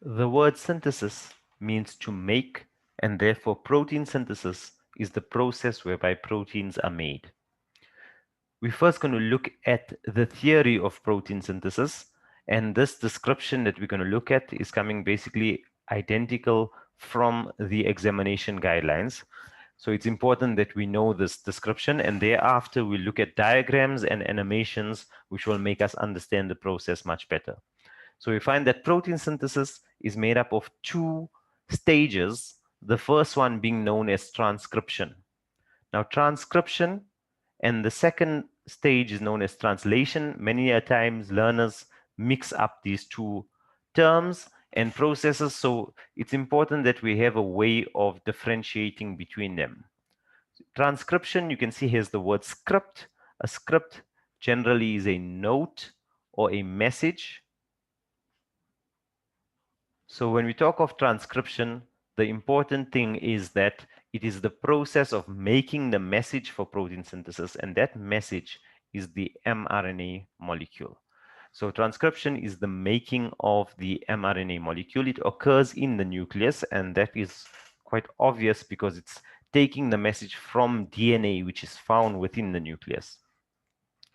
The word synthesis means to make, and therefore protein synthesis is the process whereby proteins are made. We're first going to look at the theory of protein synthesis, and this description that we're going to look at is coming basically identical from the examination guidelines. So it's important that we know this description, and thereafter we look at diagrams and animations which will make us understand the process much better. So we find that protein synthesis is made up of two stages, the first one being known as transcription. Now, transcription and the second stage is known as translation. Many a times learners mix up these two terms and processes, so it's important that we have a way of differentiating between them. Transcription, you can see here's the word script. A script generally is a note or a message. So when we talk of transcription, the important thing is that it is the process of making the message for protein synthesis, and that message is the mRNA molecule. So transcription is the making of the mRNA molecule. It occurs in the nucleus, and that is quite obvious because it's taking the message from DNA, which is found within the nucleus.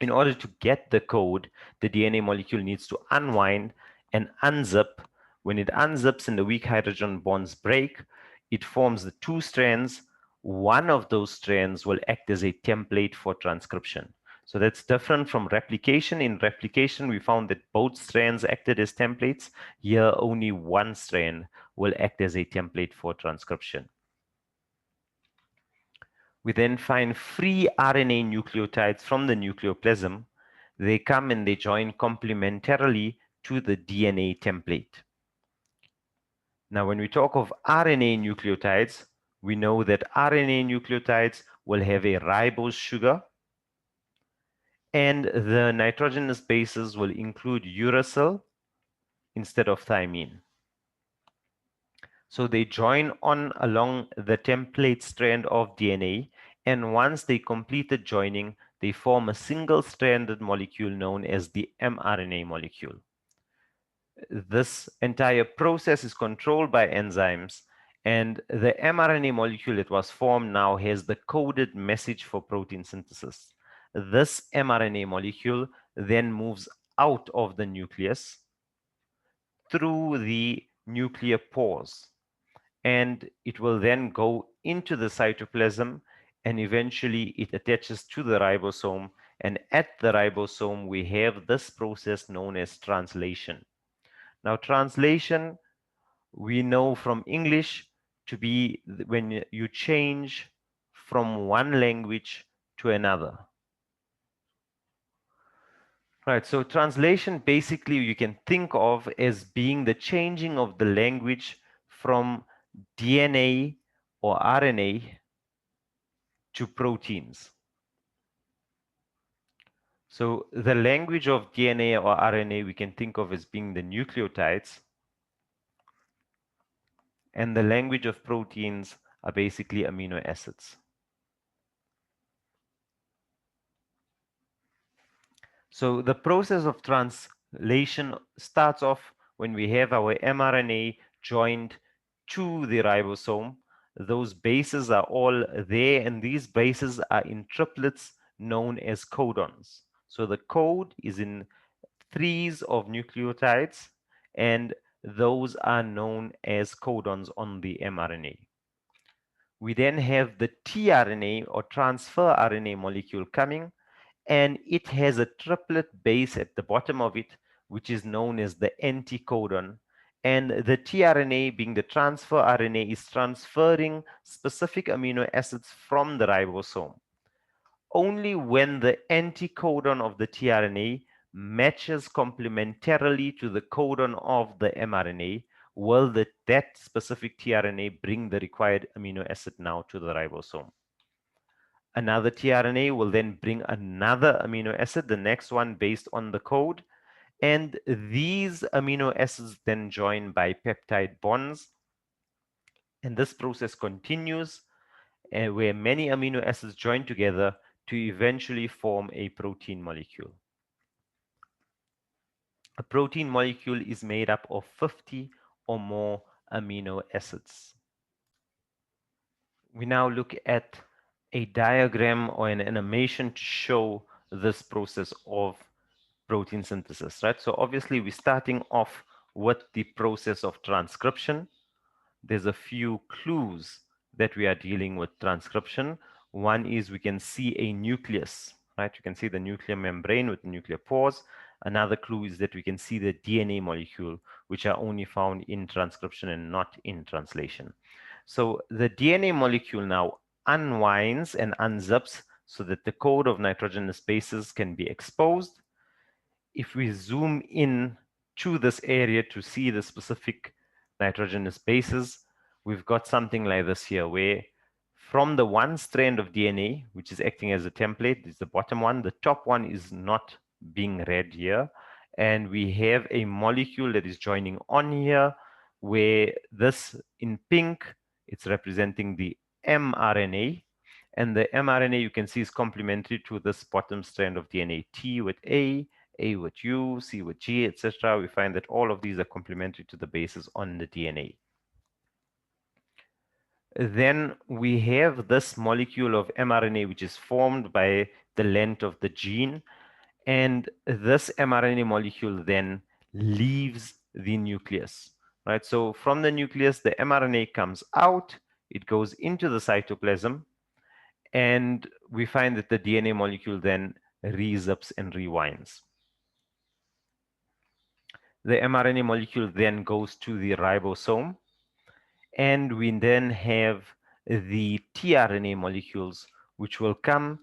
In order to get the code, the DNA molecule needs to unwind and unzip. When it unzips and the weak hydrogen bonds break, it forms the two strands. One of those strands will act as a template for transcription. So that's different from replication. In replication, we found that both strands acted as templates. Here, only one strand will act as a template for transcription. We then find free RNA nucleotides from the nucleoplasm. They come and they join complementarily to the DNA template. Now, when we talk of RNA nucleotides, we know that RNA nucleotides will have a ribose sugar, and the nitrogenous bases will include uracil instead of thymine. So they join on along the template strand of DNA, and once they complete the joining, they form a single-stranded molecule known as the mRNA molecule. This entire process is controlled by enzymes, and the mRNA molecule that was formed now has the coded message for protein synthesis. This mRNA molecule then moves out of the nucleus through the nuclear pores, and it will then go into the cytoplasm, and eventually it attaches to the ribosome, and at the ribosome we have this process known as translation. Now, translation we know from English to be when you change from one language to another. Right, so translation basically you can think of as being the changing of the language from DNA or RNA to proteins. So the language of DNA or RNA we can think of as being the nucleotides, and the language of proteins are basically amino acids. So the process of translation starts off when we have our mRNA joined to the ribosome. Those bases are all there, and these bases are in triplets known as codons. So the code is in threes of nucleotides, and those are known as codons on the mRNA. We then have the tRNA or transfer RNA molecule coming, and it has a triplet base at the bottom of it, which is known as the anticodon. And the tRNA, being the transfer RNA, is transferring specific amino acids from the ribosome. Only when the anticodon of the tRNA matches complementarily to the codon of the mRNA will that specific tRNA bring the required amino acid now to the ribosome. Another tRNA will then bring another amino acid, the next one based on the code, and these amino acids then join by peptide bonds, and this process continues where many amino acids join together to eventually form a protein molecule. A protein molecule is made up of 50 or more amino acids. We now look at a diagram or an animation to show this process of protein synthesis, right? So obviously we're starting off with the process of transcription. There's a few clues that we are dealing with transcription. One is we can see a nucleus, right? You can see the nuclear membrane with the nuclear pores. Another clue is that we can see the DNA molecule, which are only found in transcription and not in translation. So the DNA molecule now unwinds and unzips so that the code of nitrogenous bases can be exposed. If we zoom in to this area to see the specific nitrogenous bases, we've got something like this here, where from the one strand of DNA, which is acting as a template, is the bottom one, the top one is not being read here. And we have a molecule that is joining on here, where this in pink, it's representing the mRNA. And the mRNA you can see is complementary to this bottom strand of DNA, T with A with U, C with G, etc. We find that all of these are complementary to the bases on the DNA. Then we have this molecule of mRNA, which is formed by the length of the gene. And this mRNA molecule then leaves the nucleus, right? So from the nucleus, the mRNA comes out, it goes into the cytoplasm, and we find that the DNA molecule then rezips and rewinds. The mRNA molecule then goes to the ribosome, and we then have the tRNA molecules, which will come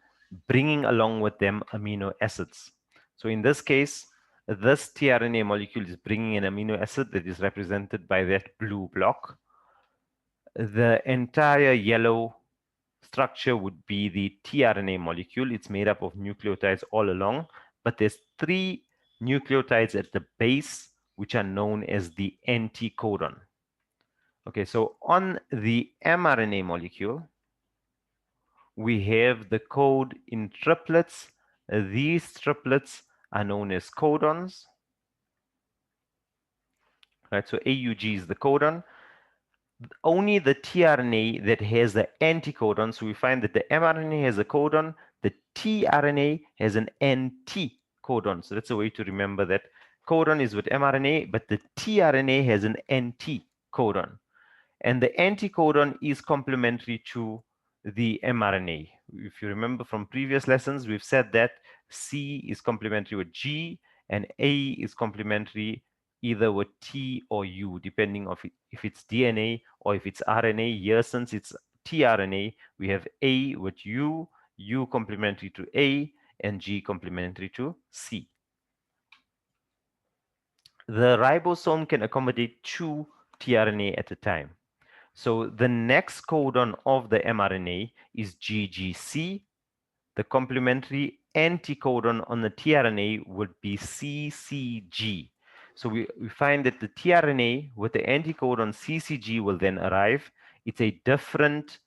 bringing along with them amino acids. So in this case, this tRNA molecule is bringing an amino acid that is represented by that blue block. The entire yellow structure would be the tRNA molecule. It's made up of nucleotides all along, but there's 3 nucleotides at the base, which are known as the anticodon. Okay, so on the mRNA molecule, we have the code in triplets. These triplets are known as codons. Right, so AUG is the codon. Only the tRNA that has the anticodon, so we find that the mRNA has a codon, the tRNA has an anticodon. So that's a way to remember that codon is with mRNA, but the tRNA has an anticodon. And the anticodon is complementary to the mRNA. If you remember from previous lessons, we've said that C is complementary with G and A is complementary either with T or U, depending on if it's DNA or if it's RNA. Here, since it's tRNA, we have A with U, U complementary to A, and G complementary to C. The ribosome can accommodate 2 tRNA at a time. So the next codon of the mRNA is GGC. The complementary anticodon on the tRNA would be CCG. So we find that the tRNA with the anticodon CCG will then arrive. It's a different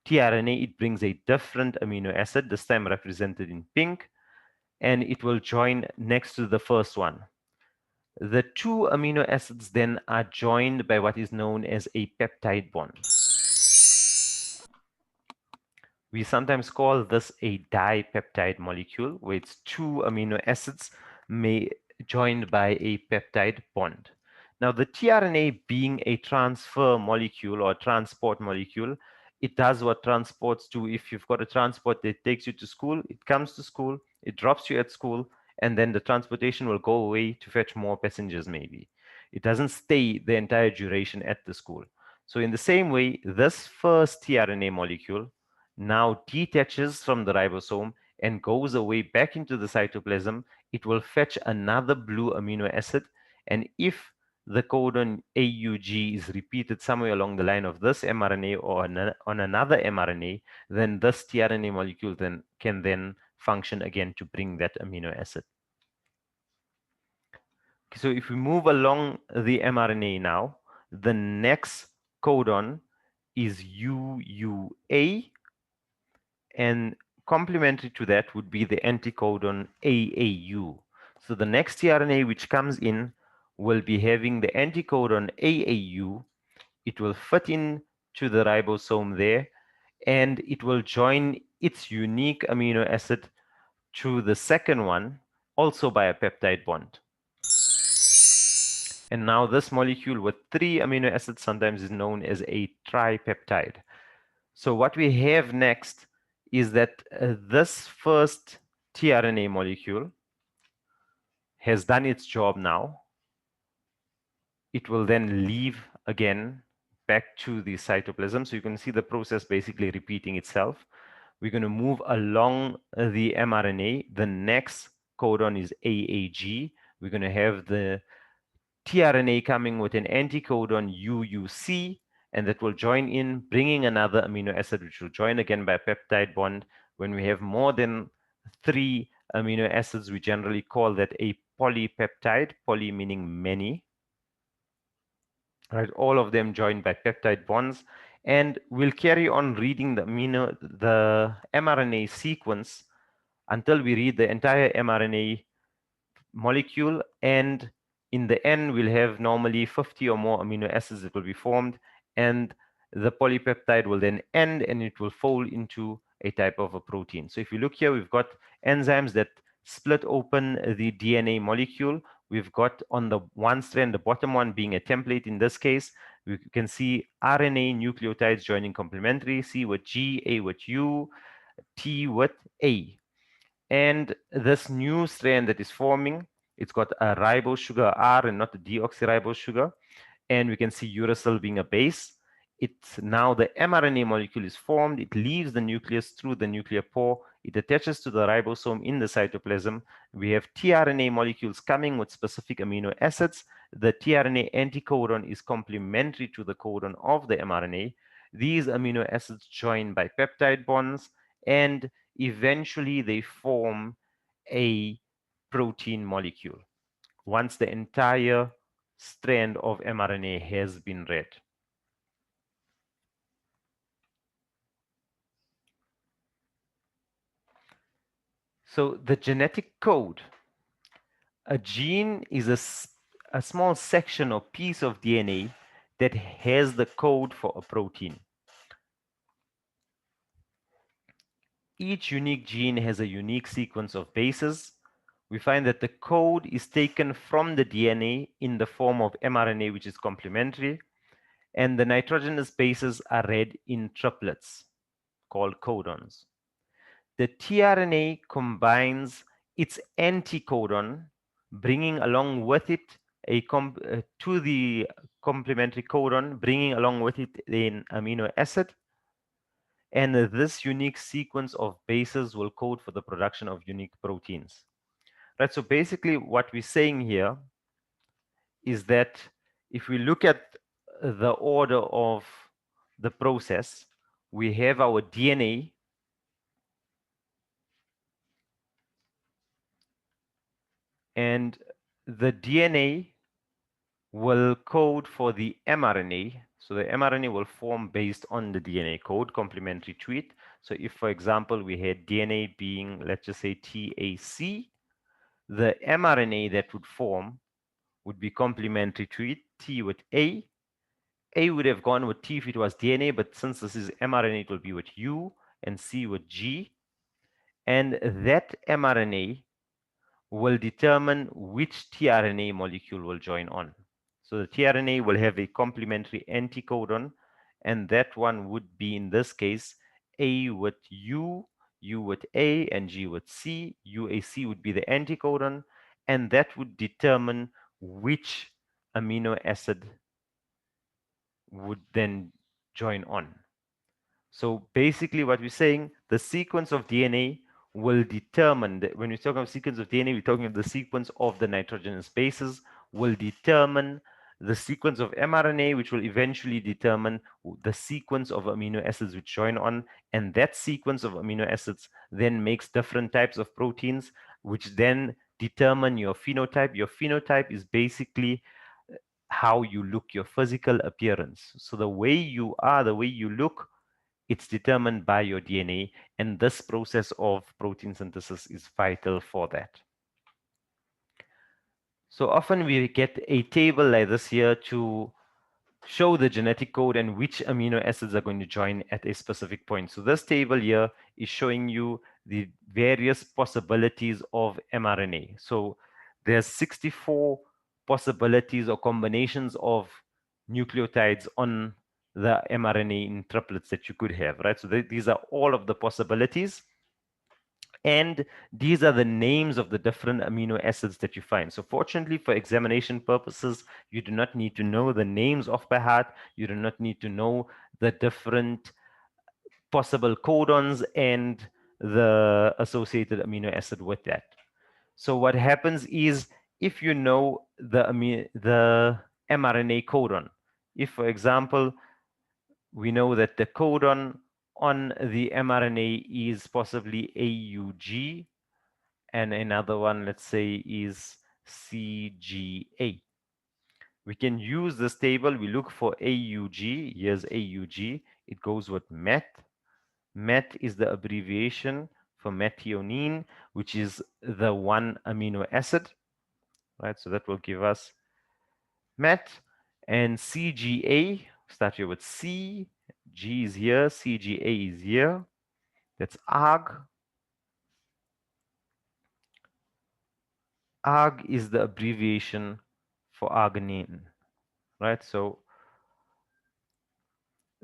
tRNA. It brings a different amino acid, this time represented in pink, and it will join next to the first one. The 2 amino acids then are joined by what is known as a peptide bond. We sometimes call this a dipeptide molecule, where it's 2 amino acids joined by a peptide bond. Now, the tRNA being a transfer molecule or transport molecule, it does what transports do. If you've got a transport that takes you to school, it comes to school, it drops you at school, and then the transportation will go away to fetch more passengers maybe. It doesn't stay the entire duration at the school. So in the same way, this first tRNA molecule now detaches from the ribosome and goes away back into the cytoplasm. It will fetch another blue amino acid, and if the codon AUG is repeated somewhere along the line of this mRNA or on another mRNA, then this tRNA molecule can then function again to bring that amino acid. So if we move along the mRNA now, the next codon is UUA, and complementary to that would be the anticodon AAU. So the next tRNA which comes in will be having the anticodon AAU. It will fit in to the ribosome there, and it will join its unique amino acid to the second one, also by a peptide bond. And now this molecule with 3 amino acids sometimes is known as a tripeptide. So what we have next is that this first tRNA molecule has done its job now. It will then leave again back to the cytoplasm. So you can see the process basically repeating itself. We're going to move along the mRNA. The next codon is AAG. We're going to have the tRNA coming with an anticodon UUC, and that will join in, bringing another amino acid, which will join again by a peptide bond. When we have more than 3 amino acids, we generally call that a polypeptide, poly meaning many. Right, all of them joined by peptide bonds, and we'll carry on reading the mRNA sequence until we read the entire mRNA molecule, and in the end we'll have normally 50 or more amino acids that will be formed, and the polypeptide will then end and it will fold into a type of a protein. So if you look here, we've got enzymes that split open the DNA molecule. We've got on the one strand, the bottom one being a template. In this case, we can see RNA nucleotides joining complementary, C with G, A with U, T with A. And this new strand that is forming, it's got a ribose sugar R and not a deoxyribose sugar. And we can see uracil being a base. It's now the mRNA molecule is formed. It leaves the nucleus through the nuclear pore. It attaches to the ribosome in the cytoplasm. We have tRNA molecules coming with specific amino acids. The tRNA anticodon is complementary to the codon of the mRNA. These amino acids join by peptide bonds, and eventually they form a protein molecule once the entire strand of mRNA has been read. So the genetic code, a gene is a small section or piece of DNA that has the code for a protein. Each unique gene has a unique sequence of bases. We find that the code is taken from the DNA in the form of mRNA, which is complementary, and the nitrogenous bases are read in triplets called codons. The tRNA combines its anticodon, bringing along with it to the complementary codon, bringing along with it an amino acid. And this unique sequence of bases will code for the production of unique proteins. Right, so basically what we're saying here is that if we look at the order of the process, we have our DNA, and the DNA will code for the mRNA. So the mRNA will form based on the DNA code complementary to it. So if, for example, we had DNA being, let's just say TAC, the mRNA that would form would be complementary to it, T with A. A would have gone with T if it was DNA, but since this is mRNA, it will be with U, and C with G. And that mRNA will determine which tRNA molecule will join on. So the tRNA will have a complementary anticodon, and that one would be, in this case, A with U, U with A, and G with C. UAC would be the anticodon, and that would determine which amino acid would then join on. So basically what we're saying, the sequence of DNA will determine that when we talk about sequence of DNA, we're talking about the sequence of the nitrogenous bases will determine the sequence of mRNA, which will eventually determine the sequence of amino acids which join on. And that sequence of amino acids then makes different types of proteins, which then determine your phenotype. Your phenotype is basically how you look, your physical appearance. So the way you are, the way you look, it's determined by your DNA, and this process of protein synthesis is vital for that. So often we get a table like this here to show the genetic code and which amino acids are going to join at a specific point. So this table here is showing you the various possibilities of mRNA. So there's 64 possibilities or combinations of nucleotides on the mRNA in triplets that you could have, right? So these are all of the possibilities. And these are the names of the different amino acids that you find. So fortunately, for examination purposes, you do not need to know the names off by heart. You do not need to know the different possible codons and the associated amino acid with that. So what happens is, if you know the mRNA codon, if, for example, we know that the codon on the mRNA is possibly AUG, and another one, let's say, is CGA. We can use this table. We look for AUG. Here's AUG. It goes with MET. MET is the abbreviation for methionine, which is the one amino acid, right? So that will give us MET. And CGA, start here with C. G is here. CGA is here. That's ARG. ARG is the abbreviation for arginine, right? So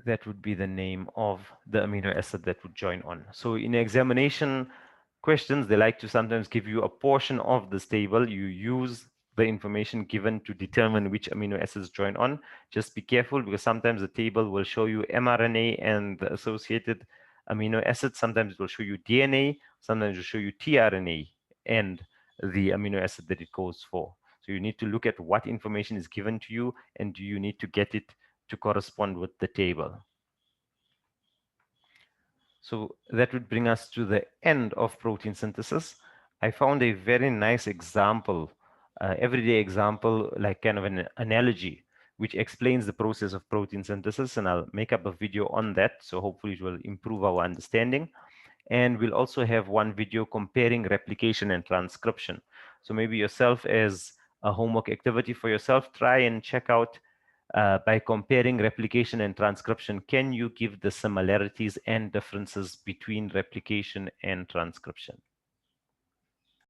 that would be the name of the amino acid that would join on. So in examination questions, they like to sometimes give you a portion of this table. You use the information given to determine which amino acids join on. Just be careful, because sometimes the table will show you mRNA and the associated amino acids. Sometimes it will show you DNA. Sometimes it will show you tRNA and the amino acid that it goes for. So you need to look at what information is given to you, and do you need to get it to correspond with the table. So that would bring us to the end of protein synthesis. I found a very nice example, everyday example, like kind of an analogy, which explains the process of protein synthesis, and I'll make up a video on that. So hopefully it will improve our understanding. And we'll also have one video comparing replication and transcription. So maybe yourself, as a homework activity for yourself, try and check out, by comparing replication and transcription, can you give the similarities and differences between replication and transcription?